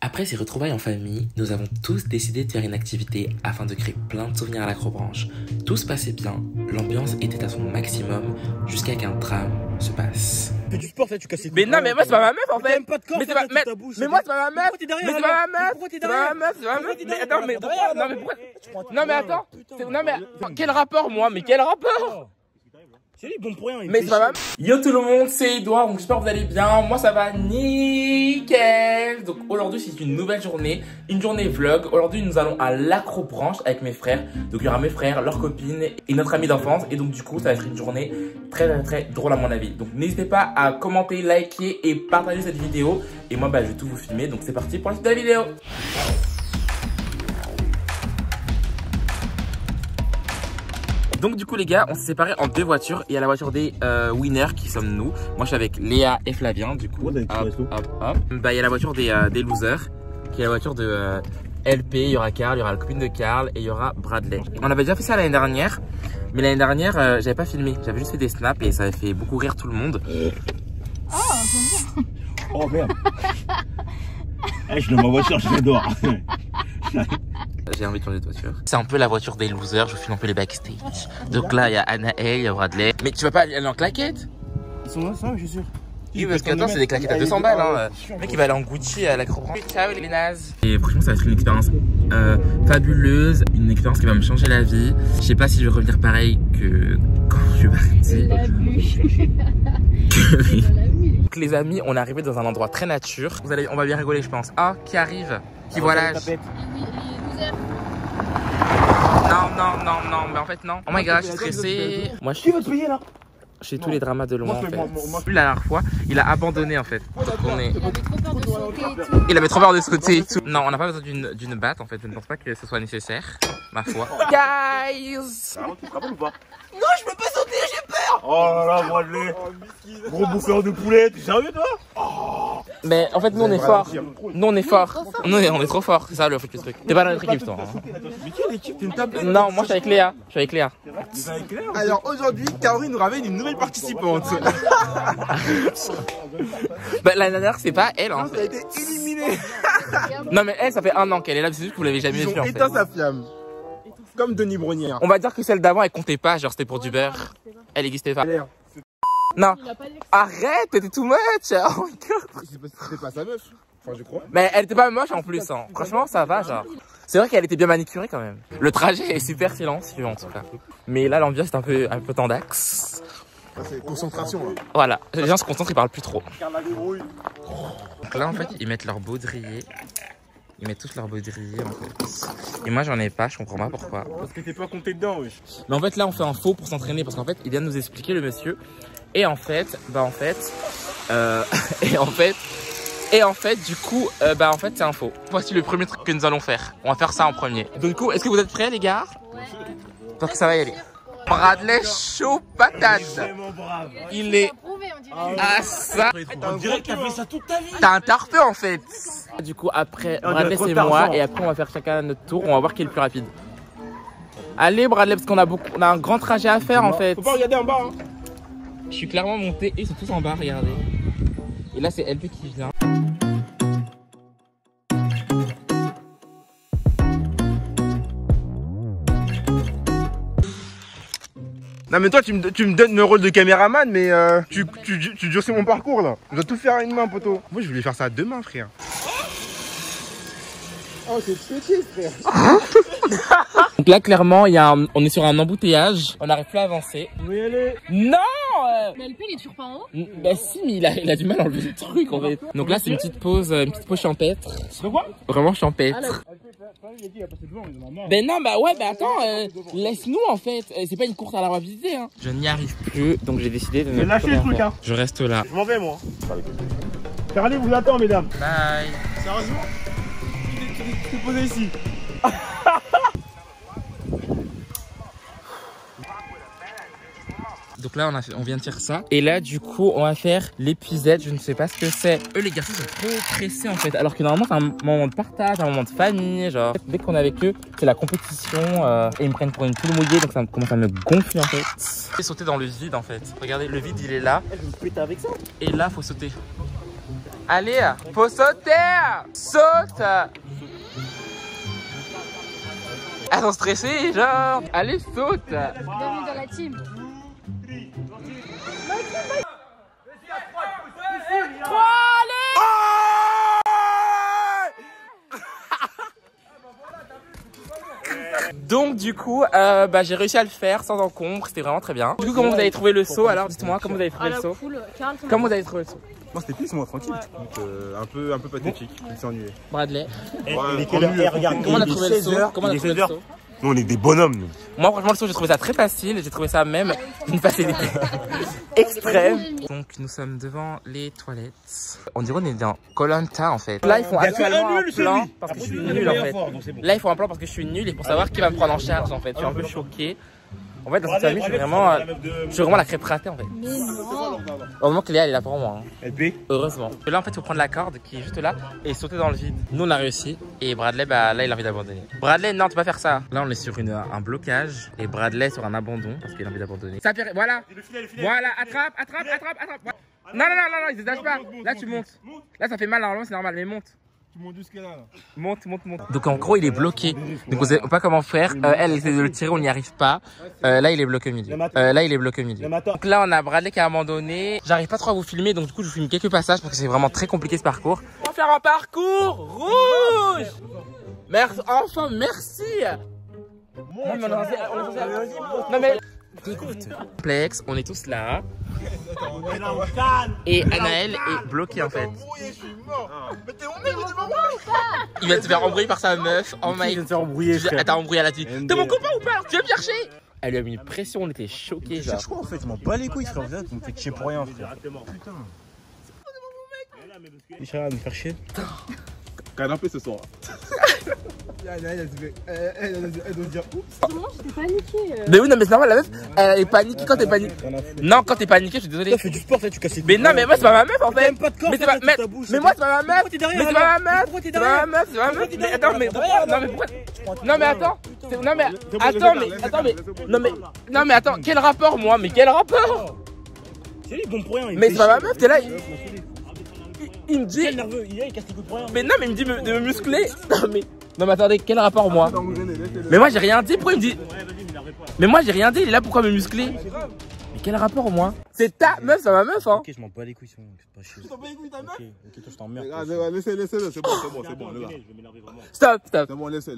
Après ces retrouvailles en famille, nous avons tous décidé de faire une activité afin de créer plein de souvenirs à l'Acrobranche. Tout se passait bien, l'ambiance était à son maximum jusqu'à qu'un drame se passe. Fais du sport, tu casses les couilles. Mais non, mais moi c'est pas ma meuf en fait. Pas de corps, mais c'est pas mais moi c'est pas ma meuf. Mais c'est pas ma meuf. C'est pas ma meuf, c'est pas ma meuf. Mais attends, mais pourquoi? Non mais pourquoi? Non mais attends. Non mais quel rapport moi? Mais quel rapport? C'est lui, bon pour rien. Mais c'est pas mal. Yo tout le monde, c'est Edouard, donc j'espère que vous allez bien. Moi ça va nickel. Donc aujourd'hui c'est une nouvelle journée, une journée vlog. Aujourd'hui nous allons à l'Acrobranche avec mes frères. Donc il y aura mes frères, leurs copines et notre ami d'enfance. Et donc du coup ça va être une journée très drôle à mon avis. Donc n'hésitez pas à commenter, liker et partager cette vidéo. Et moi je vais tout vous filmer, donc c'est parti pour la suite de la vidéo. Donc du coup les gars, on s'est séparés en deux voitures. Il y a la voiture des winners qui sommes nous. Moi je suis avec Léa et Flavien du coup. Hop. Bah il y a la voiture des losers qui est la voiture de LP. Il y aura Carl, il y aura la copine de Carl et il y y aura Bradley. On avait déjà fait ça l'année dernière. Mais l'année dernière j'avais pas filmé. J'avais juste fait des snaps et ça avait fait beaucoup rire tout le monde. Oh j'aime bien. Oh merde. Je suis dans ma voiture, je l'adore. J'ai envie de changer de voiture. C'est un peu la voiture des losers, je filme un peu les backstage. Donc là, il y a Anaël, il y a Bradley. Mais tu vas pas aller en claquette? Ils sont là, ça, je suis sûr. Oui, parce que attends, c'est des claquettes à 200 balles. Hein. Le mec, il va aller en Gucci à l'Acrobranche. Ciao les nazes. Et franchement, ça va être une expérience fabuleuse. Une expérience qui va me changer la vie. Je sais pas si je vais revenir pareil que quand je suis parti. Donc les amis, on est arrivé dans un endroit très nature. On va bien rigoler, je pense. Ah, qui arrive? Qui voilà? Non, mais en fait non. Oh my god, je suis stressé. Moi je suis te payer là. J'ai tous les dramas de loin en fait. Lui la dernière fois, il a abandonné en fait. Il avait trop peur de sauter et tout. Non, on n'a pas besoin d'une batte en fait. Je ne pense pas que ce soit nécessaire, ma foi. Guys! Tu te rappelles ou pas? Non, je peux pas sauter, j'ai peur. Oh là là, Bradley. Gros bouffeur de poulet, t'es sérieux toi? Mais en fait nous on est fort. Nous on est fort. Nous on est trop fort, c'est ça le truc. T'es pas dans notre équipe toi. Mais quelle équipe? T'es une table? Non, moi je suis avec Léa. Je suis avec Léa. Alors aujourd'hui, Caroline nous ramène une nouvelle participante. Bah l'année dernière c'est pas elle hein. Elle a été éliminée. Non mais elle ça fait 1 an qu'elle est là, c'est juste que vous l'avez jamais Ils vue ont en fait. éteint sa flamme. Comme Denis Brognière. On va dire que celle d'avant elle comptait pas, genre c'était pour du beurre. Elle existait pas. Non. Arrête, t'étais too much. Oh my god. C'était pas sa meuf. Enfin je crois. Mais elle était pas moche en plus hein. Franchement ça va genre. C'est vrai qu'elle était bien manicurée quand même. Le trajet est super silencieux en tout cas. Mais là l'ambiance est un peu tendax. C'est concentration là. Voilà, les gens se concentrent, ils parlent plus trop. Donc là en fait ils mettent leur baudrier. Ils mettent tous leur baudrier en fait. Et moi j'en ai pas, je comprends pas pourquoi. Parce que t'es pas compté dedans, oui. Mais en fait là on fait un faux pour s'entraîner parce qu'en fait il vient de nous expliquer le monsieur. Et en fait, du coup, c'est un faux. Voici le premier truc que nous allons faire. On va faire ça en premier. Donc du coup, est-ce que vous êtes prêts les gars? Donc ça va y aller. Bradley chaud patate. Il est à ça. On dirait que t'as fait ça toute ta vie. T'as un tarpeux en fait. Du coup après Bradley c'est moi et après on va faire chacun notre tour. On va voir qui est le plus rapide. Allez Bradley parce qu'on a un grand trajet à faire en fait. Faut pas regarder en bas hein. Je suis clairement monté et ils sont tous en bas, regardez. Et là c'est LP qui vient. Non mais toi tu me donnes le rôle de caméraman mais tu durcis mon parcours là. Je dois tout faire à une main poteau. Moi je voulais faire ça à 2 mains frère. Oh c'est petit frère. Donc là clairement on est sur un embouteillage. On n'arrive plus à avancer. Vous y allez? Non. Mais LP il est toujours pas en haut. Bah si mais il a du mal à enlever le truc en fait. Donc là c'est une petite pause champêtre. De quoi? Vraiment champêtre. Ben non bah ouais bah attends laisse-nous en fait. C'est pas une course à la rapidité hein. Je n'y arrive plus donc j'ai décidé de ne lâcher le truc hein. Je reste là. Je m'en vais moi. Carly vous attend mesdames. Bye. Sérieusement? Tu t'es posé ici. Donc là on vient de faire ça. Et là du coup on va faire l'épuisette. Je ne sais pas ce que c'est. Eux les garçons sont trop pressés en fait. Alors que normalement c'est un moment de partage, un moment de famille. Genre dès qu'on est avec eux c'est la compétition. Et ils me prennent pour une poule mouillée. Donc ça commence à me gonfler en fait. Faut sauter dans le vide en fait. Regardez le vide il est là. Je me pète avec ça. Et là faut sauter. Allez, faut sauter. Sauter. Elles sont stressées, genre. Allez, saute. Bienvenue dans la team. Donc du coup, j'ai réussi à le faire sans encombre, c'était vraiment très bien. Du coup, comment vous avez trouvé le saut alors? Dites-moi, comment vous avez trouvé le saut? Comment vous avez trouvé le saut? Non, c'était plus moi, tranquille. Un peu pathétique, il s'est ennuyé. Bradley, Regarde, comment on a trouvé le saut? Comment on a trouvé le saut? Nous, on est des bonhommes, nous. Moi, franchement, le saut, j'ai trouvé ça très facile. J'ai trouvé ça même d'une facilité extrême. Donc, nous sommes devant les toilettes. On dirait qu'on est dans Koh-Lanta en fait. Là, ils font actuellement un plan parce que je suis nul en fait. Là, ils font un plan parce que je suis nul et pour savoir qui va me prendre en charge en fait. Je suis un peu choqué. En fait, dans cette famille, je suis vraiment la crêpe ratée en fait. Heureusement que Léa elle est là pour moi. Hein. Heureusement. Là, en fait, il faut prendre la corde qui est juste là et sauter dans le vide. Nous, on a réussi. Et Bradley, là, il a envie d'abandonner. Bradley, non, tu peux pas faire ça. Là, on est sur un blocage et Bradley sur un abandon parce qu'il a envie d'abandonner. Ça fait, voilà. Voilà, attrape. Non, il se lâche pas. Là, tu montes. Là, ça fait mal, normalement, c'est normal, mais monte. Tu montes jusqu'à là. Monte. Donc en gros il est bloqué. Donc on sait pas comment faire. Elle essaie de le tirer, on n'y arrive pas. Là il est bloqué au milieu. Donc là on a Bradley qui a abandonné. J'arrive pas trop à vous filmer donc du coup je vous filme quelques passages parce que c'est vraiment très compliqué ce parcours. On va faire un parcours rouge. Merci, enfin merci. Non mais écoute, complexe, on est tous là. Et Anaël est bloqué en fait. Il va te faire embrouiller par sa meuf. Oh my god. Elle t'a embrouillé à la tue. T'es mon copain ou pas? Tu veux me chercher? Elle lui a mis une pression, on était choqués. Je crois en fait, je m'en bats les couilles frère. Vous me faites chier pour rien frère. Putain. Il serait à me faire chier. Canapé ce soir. Elle doit dire oups. Moi j'étais paniquée. Mais oui, non, mais c'est normal, la meuf, elle est paniquée quand t'es paniqué. Non, quand t'es paniqué, je suis désolé. Toi, fais du sport, là, tu casses les. Mais non, mais moi, c'est pas ma meuf en fait. Mais c'est pas mais moi, c'est pas ma meuf. Mais c'est pas ma meuf. C'est pas ma meuf, c'est pas ma meuf. Mais attends, mais pourquoi? Non, mais pourquoi? Non, mais attends. Non, mais attends, non, mais attends, quel rapport, moi? Mais quel rapport? C'est lui, bon pour rien. Mais c'est pas ma meuf, t'es là. Il me dit. Il casse les coups pour rien. Mais non, mais il me dit de me muscler. Non, mais attendez, quel rapport, moi? Mais moi, j'ai rien dit. Pourquoi il me dit? Mais moi, j'ai rien dit. Il est là, pourquoi me muscler? Mais quel rapport, moi? C'est ta meuf, c'est ma meuf, hein? Ok, je m'en bats les couilles, c'est pas chier. Tu t'en bats les couilles ta meuf? Ok, toi, je t'emmerde. Laissez-le, c'est bon, le gars. Stop, stop. C'est bon, laissez.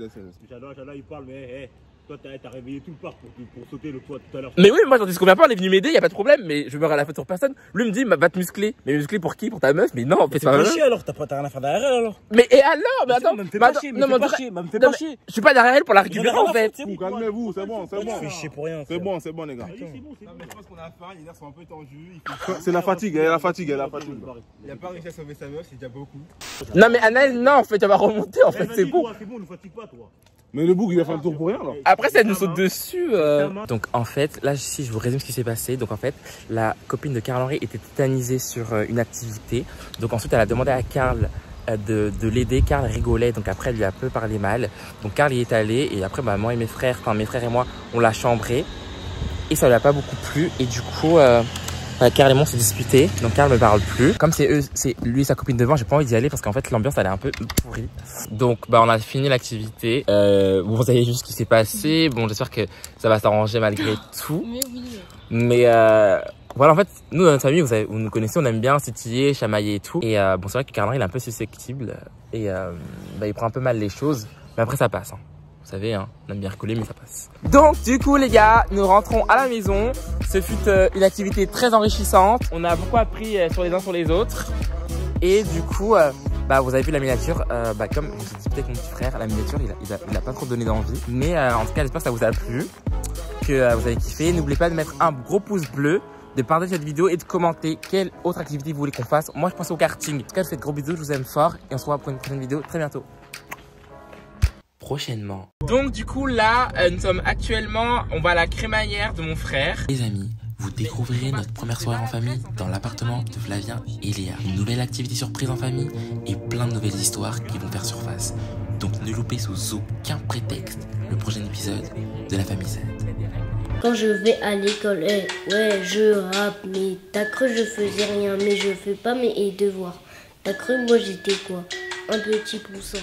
J'adore, il parle, mais toi, t'as réveillé tout le parc pour sauter le toit tout à l'heure. Mais oui, moi j'en dis ce qu'on vient pas, on est venu m'aider, y a pas de problème, mais je me rends à la faute sur personne. Lui me dit, va te muscler. Mais muscler pour qui? Pour ta meuf? Mais non, en fait, c'est pas ma meuf. Alors, t'as rien à faire derrière elle alors. Mais et alors? Mais attends, me fais pas chier, je suis pas derrière elle pour la récupérer en fait. Calmez-vous, c'est bon. Fais chier pour rien. C'est bon, les gars. Je pense qu'on a affaire, les nerfs sont un peu tendus. C'est la fatigue, elle a la fatigue. Il a pas réussi à sauver sa meuf, c'est déjà beaucoup. Non, mais Anaël, non, en fait, elle va remonter, en fait, c'est bon. C'est bon, ne fatigue pas, toi. Mais le bouc il a fait un tour pour rien là. Après ça nous saute dessus. Donc en fait, là si je vous résume ce qui s'est passé. Donc en fait, la copine de Carl-Henri était tétanisée sur une activité. Donc ensuite elle a demandé à Carl de l'aider. Carl rigolait, donc après elle lui a un peu parlé mal. Donc Carl y est allé et après moi et mes frères et moi on l'a chambré. Et ça lui a pas beaucoup plu et du coup... Carl et moi on s'est disputé, donc Carl me parle plus. Comme c'est lui et sa copine devant, j'ai pas envie d'y aller parce qu'en fait l'ambiance elle est un peu pourrie. Donc on a fini l'activité. Vous savez juste ce qui s'est passé. Bon, j'espère que ça va s'arranger malgré tout. Mais oui. Mais voilà, en fait, nous dans notre famille, vous nous connaissez, on aime bien titiller, chamailler et tout. Et bon, c'est vrai que Carl il est un peu susceptible et il prend un peu mal les choses, mais après ça passe. Hein. Vous savez, hein, on aime bien rigoler, mais ça passe. Donc, du coup, les gars, nous rentrons à la maison. Ce fut une activité très enrichissante. On a beaucoup appris sur les uns sur les autres. Et du coup, vous avez vu la miniature. Comme on s'est disputé avec mon petit frère, la miniature, il a pas trop donné d'envie. Mais en tout cas, j'espère que ça vous a plu, que vous avez kiffé. N'oubliez pas de mettre un gros pouce bleu, de partager cette vidéo et de commenter quelle autre activité vous voulez qu'on fasse. Moi, je pense au karting. En tout cas, je vous fais de gros bisous, je vous aime fort. Et on se revoit pour une prochaine vidéo très bientôt. Prochainement. Donc du coup là, nous sommes actuellement, on va à la crémaillère de mon frère. Les amis, vous découvrirez notre première soirée en famille dans l'appartement de Flavien et Léa. Une nouvelle activité surprise en famille et plein de nouvelles histoires qui vont faire surface. Donc ne loupez sous aucun prétexte le prochain épisode de la famille Z. Quand je vais à l'école, ouais je rappe, mais t'as cru je faisais rien, mais je fais pas mes devoirs. T'as cru moi j'étais quoi? un petit poussin.